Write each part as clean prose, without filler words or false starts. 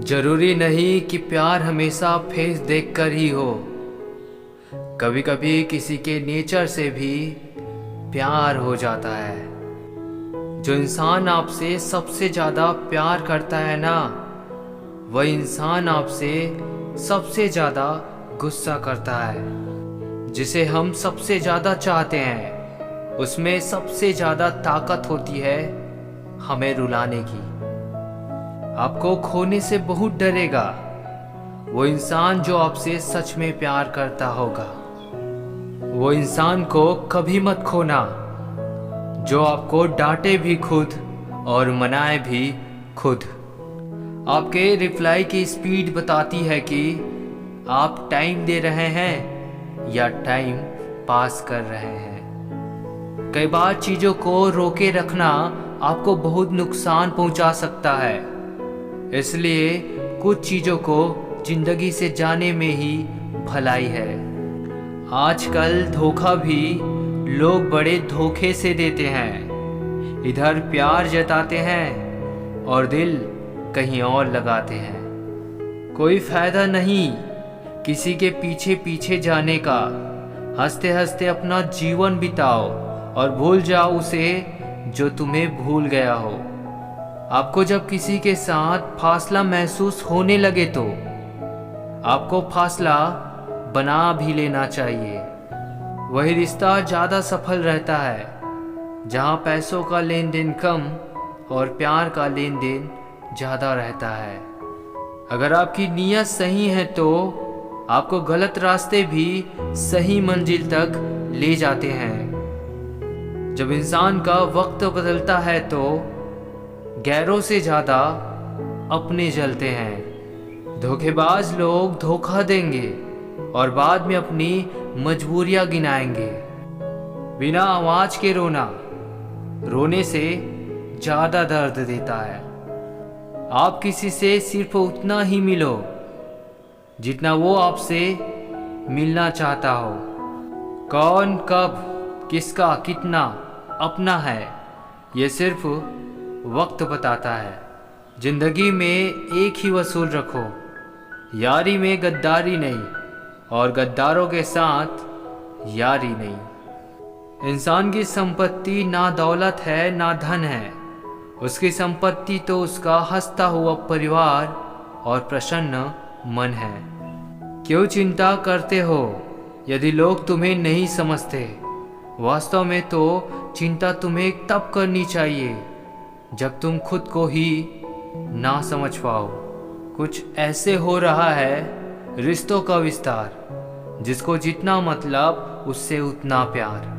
जरूरी नहीं कि प्यार हमेशा फेस देखकर ही हो। कभी कभी किसी के नेचर से भी प्यार हो जाता है। जो इंसान आपसे सबसे ज़्यादा प्यार करता है ना, वह इंसान आपसे सबसे ज़्यादा गुस्सा करता है। जिसे हम सबसे ज़्यादा चाहते हैं, उसमें सबसे ज़्यादा ताकत होती है हमें रुलाने की। आपको खोने से बहुत डरेगा वो इंसान जो आपसे सच में प्यार करता होगा। वो इंसान को कभी मत खोना जो आपको डांटे भी खुद और मनाए भी खुद। आपके रिप्लाई की स्पीड बताती है कि आप टाइम दे रहे हैं या टाइम पास कर रहे हैं। कई बार चीज़ों को रोके रखना आपको बहुत नुकसान पहुंचा सकता है, इसलिए कुछ चीज़ों को जिंदगी से जाने में ही भलाई है। आजकल धोखा भी लोग बड़े धोखे से देते हैं। इधर प्यार जताते हैं और दिल कहीं और लगाते हैं। कोई फायदा नहीं किसी के पीछे पीछे जाने का। हंसते हंसते अपना जीवन बिताओ और भूल जाओ उसे जो तुम्हें भूल गया हो। आपको जब किसी के साथ फासला महसूस होने लगे तो आपको फासला बना भी लेना चाहिए। वही रिश्ता ज़्यादा सफल रहता है जहाँ पैसों का लेन देन कम और प्यार का लेन देन ज़्यादा रहता है। अगर आपकी नीयत सही है तो आपको गलत रास्ते भी सही मंजिल तक ले जाते हैं। जब इंसान का वक्त बदलता है तो गैरों से ज़्यादा अपने जलते हैं। धोखेबाज लोग धोखा देंगे और बाद में अपनी मजबूरियां गिनाएंगे। बिना आवाज के रोना रोने से ज़्यादा दर्द देता है। आप किसी से सिर्फ उतना ही मिलो जितना वो आपसे मिलना चाहता हो। कौन कब किसका कितना अपना है ये सिर्फ वक्त बताता है। जिंदगी में एक ही वसूल रखो, यारी में गद्दारी नहीं और गद्दारों के साथ यारी नहीं। इंसान की संपत्ति ना दौलत है ना धन है। उसकी संपत्ति तो उसका हंसता हुआ परिवार और प्रसन्न मन है। क्यों चिंता करते हो यदि लोग तुम्हें नहीं समझते? वास्तव में तो चिंता तुम्हें तब करनी चाहिए जब तुम खुद को ही ना समझ पाओ। कुछ ऐसे हो रहा है रिश्तों का विस्तार, जिसको जितना मतलब उससे उतना प्यार।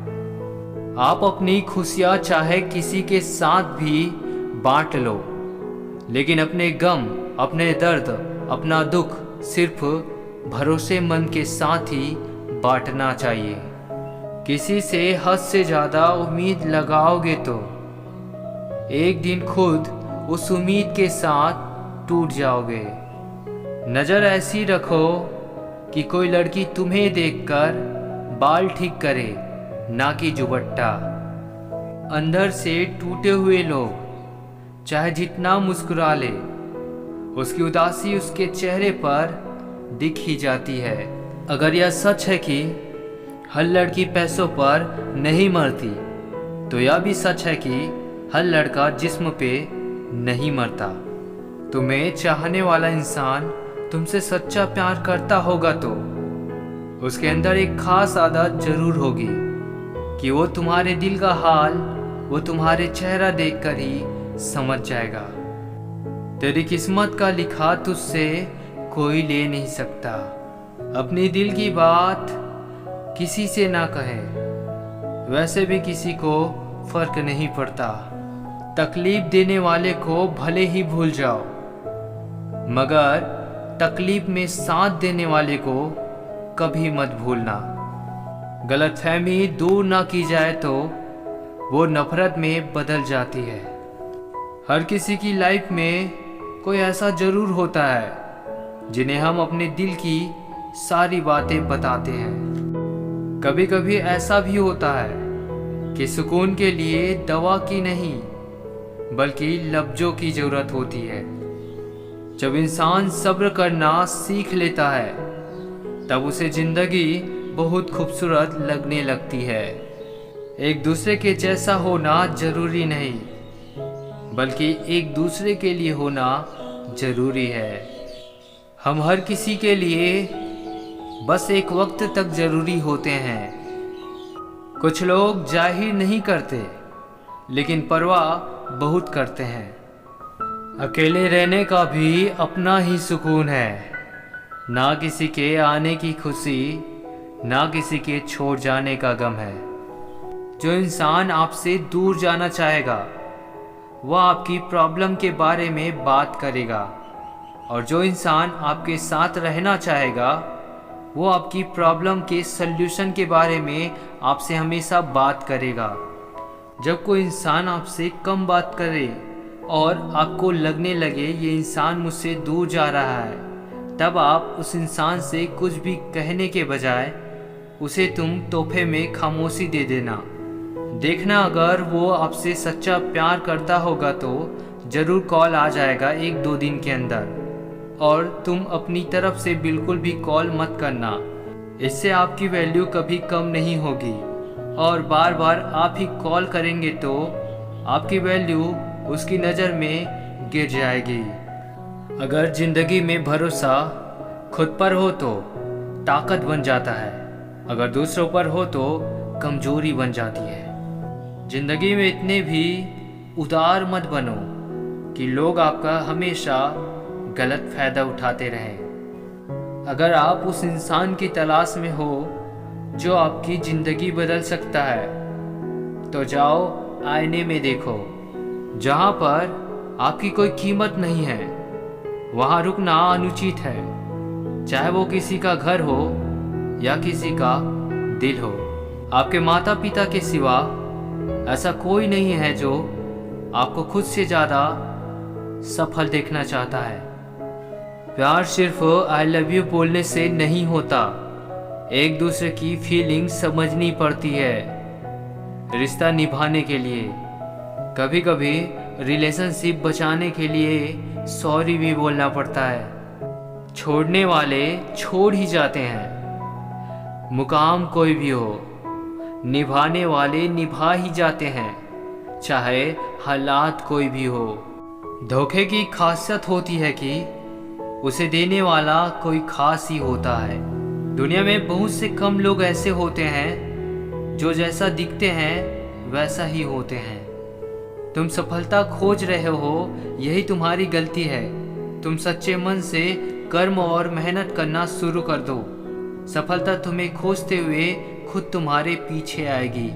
आप अपनी खुशियाँ चाहे किसी के साथ भी बांट लो, लेकिन अपने गम, अपने दर्द, अपना दुख सिर्फ भरोसेमंद के साथ ही बांटना चाहिए। किसी से हद से ज़्यादा उम्मीद लगाओगे तो एक दिन खुद उस उम्मीद के साथ टूट जाओगे। नज़र ऐसी रखो कि कोई लड़की तुम्हें देखकर बाल ठीक करे, ना कि जुबट्टा। अंदर से टूटे हुए लोग चाहे जितना मुस्कुरा ले, उसकी उदासी उसके चेहरे पर दिख ही जाती है। अगर यह सच है कि हर लड़की पैसों पर नहीं मरती, तो यह भी सच है कि हर लड़का जिस्म पे नहीं मरता। तुम्हें चाहने वाला इंसान तुमसे सच्चा प्यार करता होगा तो उसके अंदर एक खास आदत जरूर होगी कि वो तुम्हारे दिल का हाल वो तुम्हारे चेहरा देखकर ही समझ जाएगा। तेरी किस्मत का लिखा तुझसे कोई ले नहीं सकता। अपनी दिल की बात किसी से ना कहे, वैसे भी किसी को फर्क नहीं पड़ता। तकलीफ देने वाले को भले ही भूल जाओ, मगर तकलीफ में साथ देने वाले को कभी मत भूलना। गलतफहमी दूर ना की जाए तो वो नफरत में बदल जाती है। हर किसी की लाइफ में कोई ऐसा जरूर होता है जिन्हें हम अपने दिल की सारी बातें बताते हैं। कभी कभी ऐसा भी होता है कि सुकून के लिए दवा की नहीं बल्कि लफ्ज़ों की ज़रूरत होती है। जब इंसान सब्र करना सीख लेता है तब उसे जिंदगी बहुत खूबसूरत लगने लगती है। एक दूसरे के जैसा होना जरूरी नहीं, बल्कि एक दूसरे के लिए होना जरूरी है। हम हर किसी के लिए बस एक वक्त तक जरूरी होते हैं। कुछ लोग जाहिर नहीं करते, लेकिन परवाह बहुत करते हैं। अकेले रहने का भी अपना ही सुकून है। ना किसी के आने की खुशी, ना किसी के छोड़ जाने का गम है। जो इंसान आपसे दूर जाना चाहेगा वह आपकी प्रॉब्लम के बारे में बात करेगा, और जो इंसान आपके साथ रहना चाहेगा वो आपकी प्रॉब्लम के सल्यूशन के बारे में आपसे हमेशा बात करेगा। जब कोई इंसान आपसे कम बात करे और आपको लगने लगे ये इंसान मुझसे दूर जा रहा है, तब आप उस इंसान से कुछ भी कहने के बजाय उसे तुम तोहफे में खामोशी दे देना। देखना, अगर वो आपसे सच्चा प्यार करता होगा तो ज़रूर कॉल आ जाएगा 1-2 दिन के अंदर। और तुम अपनी तरफ से बिल्कुल भी कॉल मत करना, इससे आपकी वैल्यू कभी कम नहीं होगी। और बार बार आप ही कॉल करेंगे तो आपकी वैल्यू उसकी नज़र में गिर जाएगी। अगर ज़िंदगी में भरोसा खुद पर हो तो ताकत बन जाता है, अगर दूसरों पर हो तो कमजोरी बन जाती है। ज़िंदगी में इतने भी उदार मत बनो कि लोग आपका हमेशा गलत फ़ायदा उठाते रहें। अगर आप उस इंसान की तलाश में हो जो आपकी ज़िंदगी बदल सकता है, तो जाओ आईने में देखो। जहाँ पर आपकी कोई कीमत नहीं है वहाँ रुकना अनुचित है, चाहे वो किसी का घर हो या किसी का दिल हो। आपके माता पिता के सिवा ऐसा कोई नहीं है जो आपको खुद से ज़्यादा सफल देखना चाहता है। प्यार सिर्फ आई लव यू बोलने से नहीं होता, एक दूसरे की फीलिंग समझनी पड़ती है रिश्ता निभाने के लिए। कभी कभी रिलेशनशिप बचाने के लिए सॉरी भी बोलना पड़ता है। छोड़ने वाले छोड़ ही जाते हैं, मुकाम कोई भी हो, निभाने वाले निभा ही जाते हैं, चाहे हालात कोई भी हो। धोखे की खासियत होती है कि उसे देने वाला कोई खास ही होता है। दुनिया में बहुत से कम लोग ऐसे होते हैं जो जैसा दिखते हैं वैसा ही होते हैं। तुम सफलता खोज रहे हो, यही तुम्हारी गलती है। तुम सच्चे मन से कर्म और मेहनत करना शुरू कर दो, सफलता तुम्हें खोजते हुए खुद तुम्हारे पीछे आएगी।